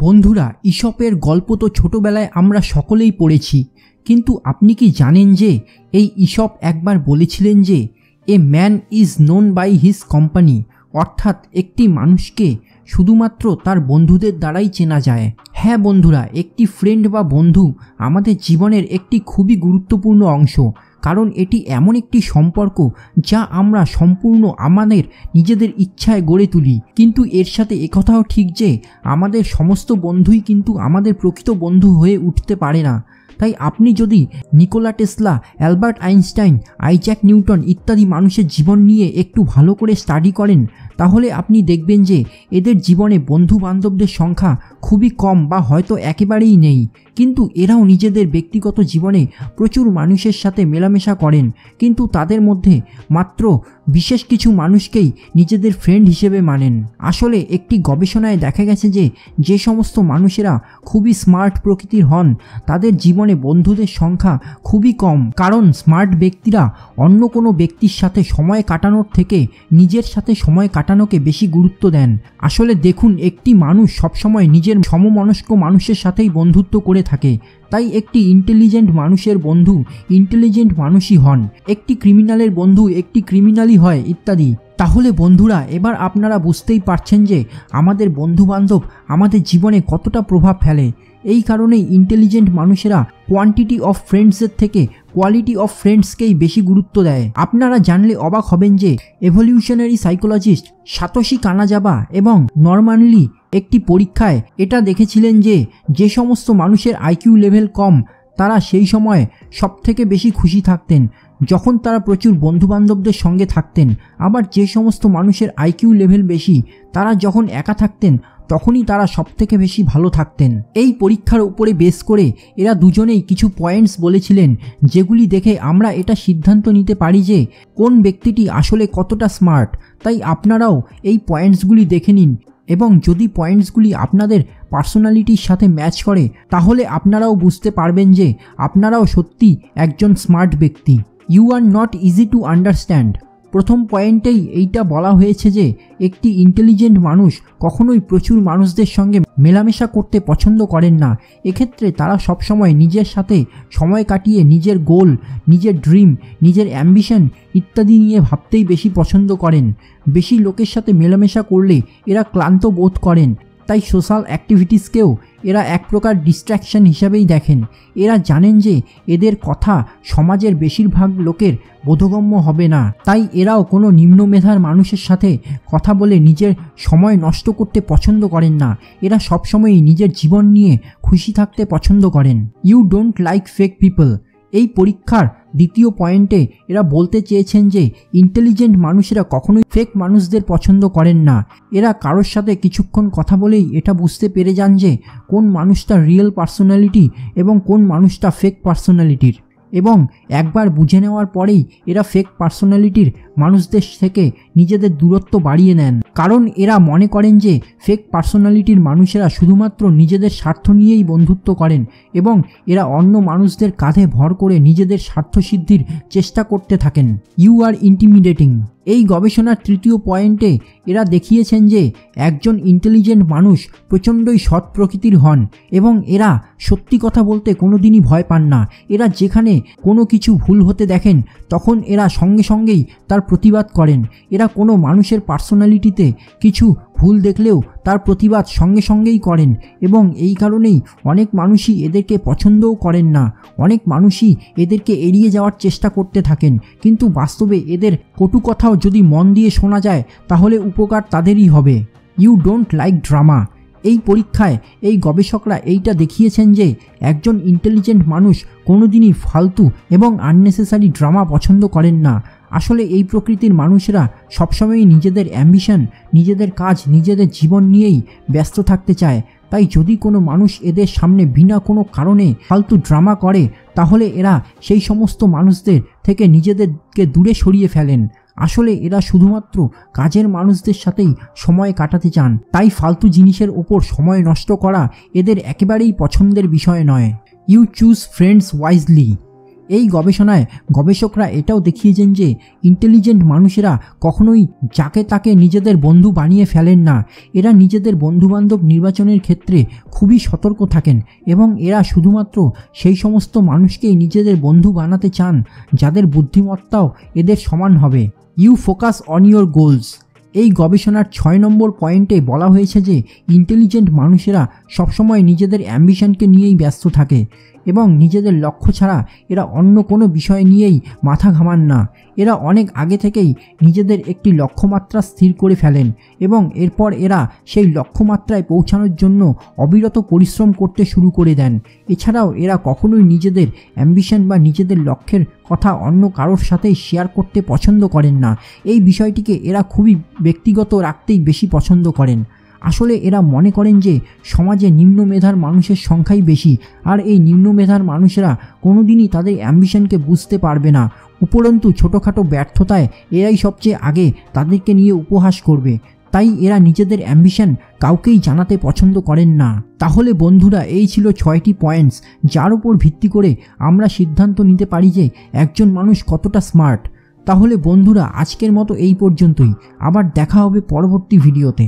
বন্ধুরা, ঈশপের গল্প তো ছোটবেলায় আমরা সকলেই পড়েছি, কিন্তু আপনি কি জানেন যে এই ঈশপ একবার বলেছিলেন যে a man is known by his company, অর্থাৎ একটি মানুষকে শুধুমাত্র তার বন্ধুদের দ্বারাই চেনা যায়। হ্যাঁ বন্ধুরা, একটি ফ্রেন্ড বা বন্ধু আমাদের জীবনের একটি খুবই গুরুত্বপূর্ণ অংশ, কারণ এটি এমন একটি সম্পর্ক যা আমরা সম্পূর্ণ আমাদের নিজেদের ইচ্ছায় গড়ে তুলি। কিন্তু এর সাথে একথাও ঠিক যে আমাদের সমস্ত বন্ধুই কিন্তু আমাদের প্রকৃত বন্ধু হয়ে উঠতে পারে না। তাই আপনি যদি Nikola Tesla, Albert Einstein, Isaac Newton ইত্যাদি মানুষের জীবন নিয়ে একটু ভালো করে স্টাডি করেন, তাহলে আপনি দেখবেন যে এদের জীবনে বন্ধু বান্ধবদের সংখ্যা খুবই কম বা হয়তো একেবারেই নেই, কিন্তু এরাও নিজেদের ব্যক্তিগত জীবনে প্রচুর মানুষের সাথে মেলামেশা করেন, কিন্তু তাদের মধ্যে মাত্র বিশেষ কিছু মানুষকেই নিজেদের ফ্রেন্ড হিসেবে মানেন। আসলে একটি গবেষণায় দেখা গেছে যে যে সমস্ত মানুষেরা খুবই স্মার্ট প্রকৃতির হন তাদের জীবনে বন্ধুদের সংখ্যা খুবই কম, কারণ স্মার্ট ব্যক্তিরা অন্য কোনো ব্যক্তির সাথে সময় কাটানোর থেকে নিজের সাথে সময় কাটানোকে বেশি গুরুত্ব দেন। আসলে দেখুন, একটি মানুষ সবসময় নিজের সমমনস্ক মানুষের সাথেই বন্ধুত্ব করে থাকে, তাই একটি ইন্টেলিজেন্ট মানুষের বন্ধু ইন্টেলিজেন্ট মানুষই হন, একটি ক্রিমিনালের বন্ধু একটি ক্রিমিনালই হয় ইত্যাদি। তাহলে বন্ধুরা, এবার আপনারা বুঝতেই পারছেন যে আমাদের বন্ধুবান্ধব আমাদের জীবনে কতটা প্রভাব ফেলে। এই কারণেই ইন্টেলিজেন্ট মানুষেরা কোয়ান্টিটি অফ ফ্রেন্ডসের থেকে কোয়ালিটি অফ ফ্রেন্ডসকেই বেশি গুরুত্ব দেয়। আপনারা জানলে অবাক হবেন যে এভলিউশনারি সাইকোলজিস্ট সাতোশি কানাজাবা এবং নরমানলি একটি পরীক্ষায় এটা দেখেছিলেন যে যে সমস্ত মানুষের আইকিউ লেভেল কম তারা সেই সময় সবথেকে বেশি খুশি থাকতেন যখন তারা প্রচুর বন্ধুবান্ধবদের সঙ্গে থাকতেন, আবার যে সমস্ত মানুষের আইকিউ লেভেল বেশি তারা যখন একা থাকতেন তখনই তারা সবথেকে বেশি ভালো থাকতেন। এই পরীক্ষার উপরে বেস করে এরা দুজনেই কিছু পয়েন্টস বলেছিলেন, যেগুলি দেখে আমরা এটা সিদ্ধান্ত নিতে পারি যে কোন ব্যক্তিটি আসলে কতটা স্মার্ট। তাই আপনারাও এই পয়েন্টসগুলি দেখে নিন, এবং যদি পয়েন্টসগুলি আপনাদের পার্সোনালিটির সাথে ম্যাচ করে তাহলে আপনারাও বুঝতে পারবেন যে আপনারাও সত্যি একজন স্মার্ট ব্যক্তি। You are not easy to understand. প্রথম পয়েন্টেই এইটা বলা হয়েছে যে একটি ইন্টেলিজেন্ট মানুষ কখনোই প্রচুর মানুষদের সঙ্গে মেলামেশা করতে পছন্দ করেন না। এক্ষেত্রে তারা সবসময় নিজের সাথে সময় কাটিয়ে নিজের গোল, নিজের ড্রিম, নিজের অ্যাম্বিশন ইত্যাদি নিয়ে ভাবতেই বেশি পছন্দ করেন। বেশি লোকের সাথে মেলামেশা করলে এরা ক্লান্ত বোধ করেন, তাই সোশ্যাল অ্যাক্টিভিটিসকেও এরা এক প্রকার ডিস্ট্র্যাকশন হিসাবেই দেখেন। এরা জানেন যে এদের কথা সমাজের বেশিরভাগ লোকের বোধগম্য হবে না, তাই এরাও কোনো নিম্নমেধার মানুষের সাথে কথা বলে নিজের সময় নষ্ট করতে পছন্দ করেন না। এরা সবসময়ই নিজের জীবন নিয়ে খুশি থাকতে পছন্দ করেন। You don't like fake people. এই পরীক্ষার দ্বিতীয় পয়েন্টে এরা বলতে চেয়েছেন যে ইন্টেলিজেন্ট মানুষেরা কখনোই ফেক মানুষদের পছন্দ করেন না। এরা কারোর সাথে কিছুক্ষণ কথা বলেই এটা বুঝতে পেরে যান যে কোন মানুষটা রিয়েল পার্সোনালিটি এবং কোন মানুষটা ফেক পার্সোনালিটির, এবং একবার বুঝে নেওয়ার পরেই এরা ফেক পার্সোনালিটির মানুষদের থেকে নিজেদের দূরত্ব বাড়িয়ে নেন, কারণ এরা মনে করেন যে ফেক পার্সোনালিটির মানুষেরা শুধুমাত্র নিজেদের স্বার্থ নিয়েই বন্ধুত্ব করেন এবং এরা অন্য মানুষদের কাঁধে ভর করে নিজেদের স্বার্থসিদ্ধির চেষ্টা করতে থাকেন। You are intimidating. এই গবেষণার তৃতীয় পয়েন্টে এরা দেখিয়েছেন যে একজন ইন্টেলিজেন্ট মানুষ প্রচণ্ডই সৎ প্রকৃতির হন এবং এরা সত্যি কথা বলতে কোনো দিনই ভয় পান না। এরা যেখানে কোনো কিছু ভুল হতে দেখেন তখন এরা সঙ্গে সঙ্গেই তার প্রতিবাদ করেন। এরা কোনো মানুষের পার্সোনালিটিতে কিছু ভুল দেখলেও তার প্রতিবাদ সঙ্গে সঙ্গেই করেন, এবং এই কারণেই অনেক মানুষই এদেরকে পছন্দও করেন না। অনেক মানুষই এদেরকে এড়িয়ে যাওয়ার চেষ্টা করতে থাকেন, কিন্তু বাস্তবে এদের কটু কথাও যদি মন দিয়ে শোনা যায় তাহলে উপকার তাদেরই হবে। You don't like drama. এই পরীক্ষায় এই গবেষকরা এইটা দেখিয়েছেন যে একজন ইন্টেলিজেন্ট মানুষ কোনোদিনই ফালতু এবং আননেসেসারি ড্রামা পছন্দ করেন না। আসলে এই প্রকৃতির মানুষেরা সবসময়ই নিজেদের অ্যাম্বিশন, নিজেদের কাজ, নিজেদের জীবন নিয়েই ব্যস্ত থাকতে চায়। তাই যদি কোনো মানুষ এদের সামনে বিনা কোনো কারণে ফালতু ড্রামা করে তাহলে এরা সেই সমস্ত মানুষদের থেকে নিজেদেরকে দূরে সরিয়ে ফেলেন। আসলে এরা শুধুমাত্র কাজের মানুষদের সাথেই সময় কাটাতে চান, তাই ফালতু জিনিসের ওপর সময় নষ্ট করা এদের একেবারেই পছন্দের বিষয় নয়। You choose friends wisely. এই গবেষণায় গবেষকরা এটাও দেখিয়েছেন যে ইন্টেলিজেন্ট মানুষেরা কখনোই যাকে তাকে নিজেদের বন্ধু বানিয়ে ফেলেন না। এরা নিজেদের বন্ধুবান্ধব নির্বাচনের ক্ষেত্রে খুবই সতর্ক থাকেন এবং এরা শুধুমাত্র সেই সমস্ত মানুষকেই নিজেদের বন্ধু বানাতে চান যাদের বুদ্ধিমত্তাও এদের সমান হবে। You focus on your goals. এই গবেষণার 6 নম্বর পয়েন্টে বলা হয়েছে যে ইন্টেলিজেন্ট মানুষেরা সবসময় নিজেদের অ্যাম্বিশনকে নিয়েই ব্যস্ত থাকে এবং নিজেদের লক্ষ্য ছাড়া এরা অন্য কোনো বিষয় নিয়েই মাথা ঘামান না। এরা অনেক আগে থেকেই নিজেদের একটি লক্ষ্যমাত্রা স্থির করে ফেলেন এবং এরপর এরা সেই লক্ষ্যমাত্রায় পৌঁছানোর জন্য অবিরত পরিশ্রম করতে শুরু করে দেন। এছাড়াও এরা কখনোই নিজেদের অ্যাম্বিশন বা নিজেদের লক্ষ্যের কথা অন্য কারোর সাথে শেয়ার করতে পছন্দ করেন না। এই বিষয়টিকে এরা খুবই ব্যক্তিগত রাখতেই বেশি পছন্দ করেন। আসলে এরা মনে করেন যে সমাজে নিম্ন মেধার মানুষের সংখ্যাই বেশি, আর এই নিম্ন মেধার মানুষেরা কোনোদিনই তাদের অ্যাম্বিশনকে বুঝতে পারবে না। উপরন্তু ছোটোখাটো ব্যর্থতায় এরাই সবচেয়ে আগে তাদেরকে নিয়ে উপহাস করবে। তাই এরা নিজেদের অ্যাম্বিশন কাউকেই জানাতে পছন্দ করেন না। তাহলে বন্ধুরা, এই ছিল 6টি পয়েন্টস যার উপর ভিত্তি করে আমরা সিদ্ধান্ত নিতে পারি যে একজন মানুষ কতটা স্মার্ট। তাহলে বন্ধুরা, আজকের মতো এই পর্যন্তই। আবার দেখা হবে পরবর্তী ভিডিওতে।